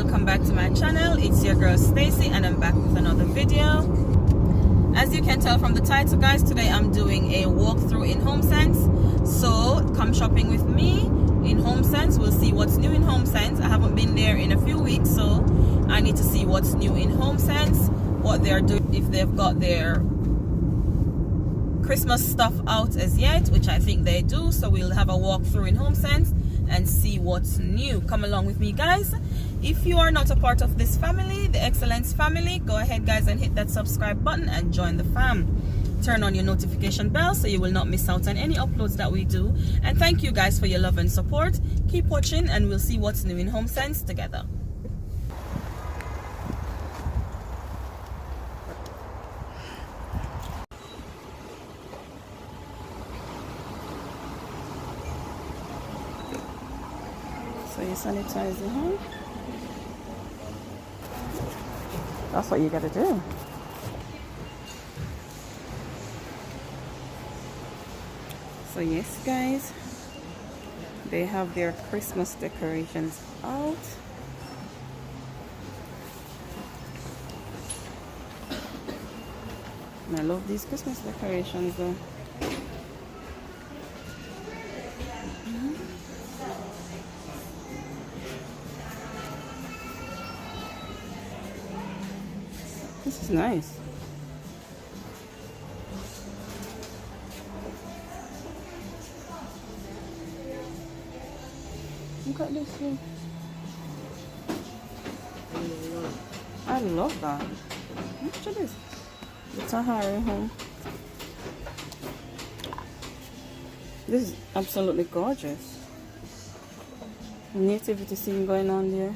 welcome back to my channel. It's your girl Stacy and I'm back with another video. As you can tell from the title, guys, today I'm doing a walkthrough in HomeSense. So come shopping with me in HomeSense. We'll see what's new in HomeSense. I haven't been there in a few weeks, so I need to see what's new in HomeSense, what they're doing, if they've got their Christmas stuff out as yet, which I think they do. So we'll have a walkthrough in HomeSense and see what's new. Come along with me, guys. If you are not a part of this family, the Xcellence family, go ahead, guys, and hit that subscribe button and join the fam. Turn on your notification bell so you will not miss out on any uploads that we do. And thank you guys for your love and support. Keep watching and we'll see what's new in HomeSense together. So you sanitize your home. That's what you gotta do. So yes, guys, they have their Christmas decorations out. And I love these Christmas decorations though. This is nice. Look at this thing. I love that. Look at this. The Tahari home. This is absolutely gorgeous. Nativity scene going on there.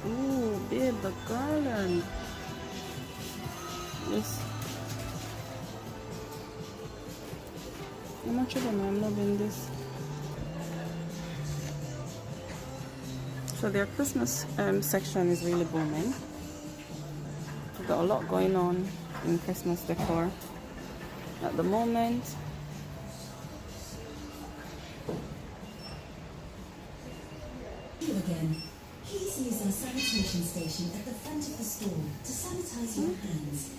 Ooh, babe, the garland. This. How much of them? I'm loving this. So their Christmas section is really booming. We've got a lot going on in Christmas decor at the moment. Again, please use our sanitation station at the front of the store to sanitize your hands.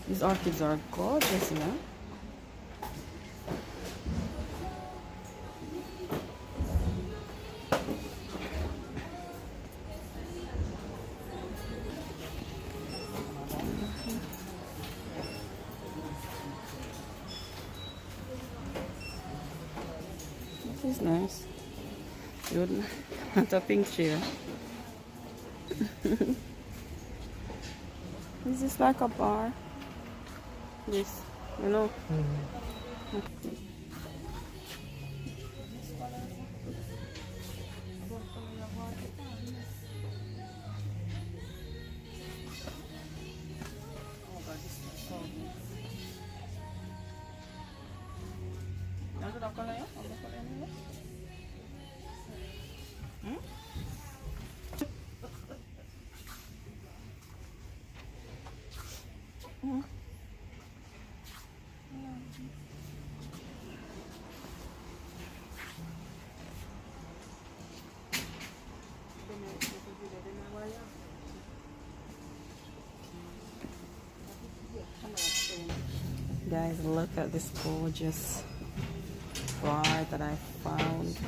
These orchids are gorgeous, you know. This is nice. Good. Not a pink chair. Is this like a bar? This, you know. Guys, look at this gorgeous bar that I found.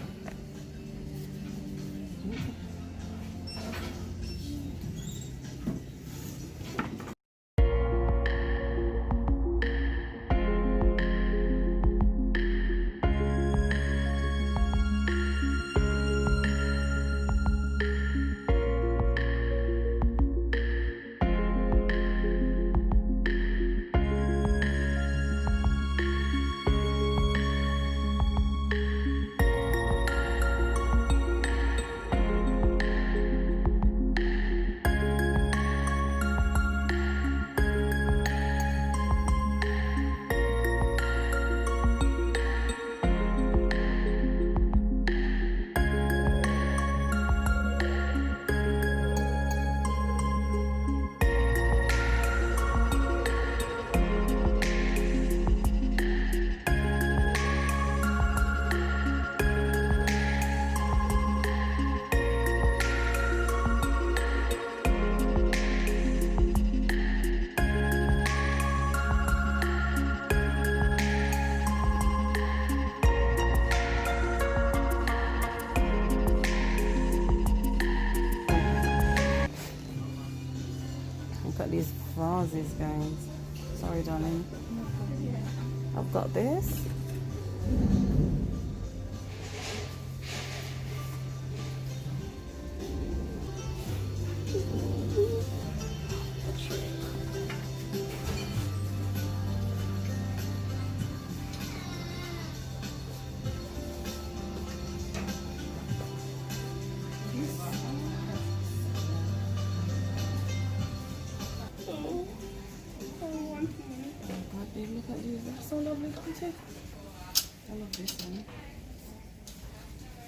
vases, guys. Sorry, darling. I've got this. Look at these, they're so lovely, don't you? I love this one.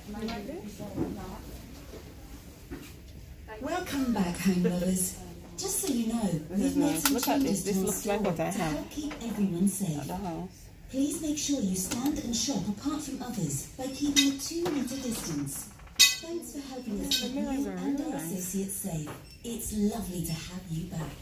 You like this? Welcome back, home lovers. Just so you know, we've made some Look at changes this. This to our looks like store what I to have help keep everyone safe. at the house. Please make sure you stand and shop apart from others by keeping a 2-meter distance. Thanks for helping us keep you mirrors are and really our nice. associates safe. It's lovely to have you back.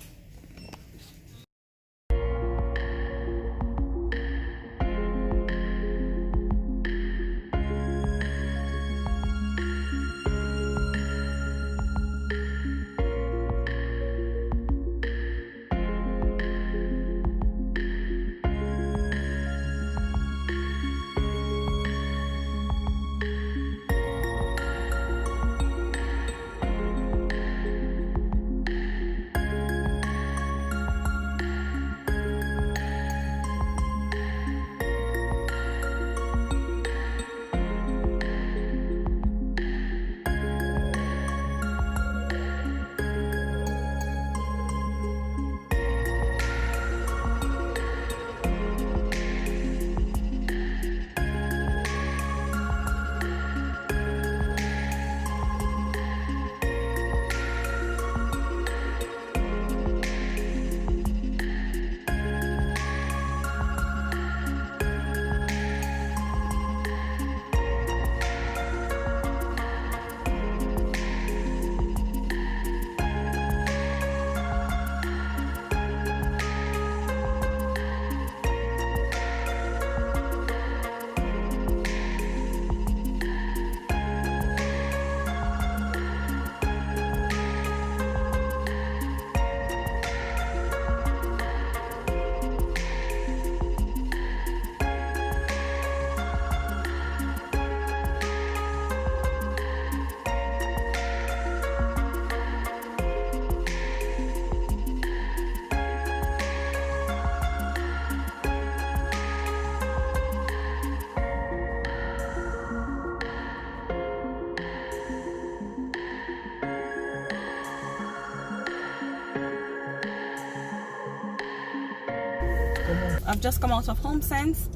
I've just come out of HomeSense,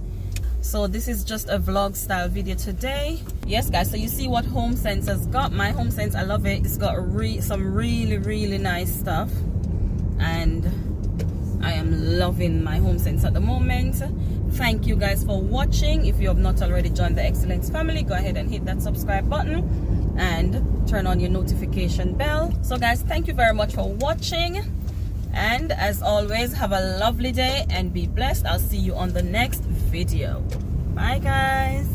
so this is just a vlog style video today. Yes guys, so you see what HomeSense has got. My HomeSense, I love it. It's got some really nice stuff, and I am loving my HomeSense at the moment. Thank you guys for watching. If you have not already joined the Xcellence family, go ahead and hit that subscribe button and turn on your notification bell. So guys, thank you very much for watching. And as always, have a lovely day and be blessed. I'll see you on the next video. Bye guys.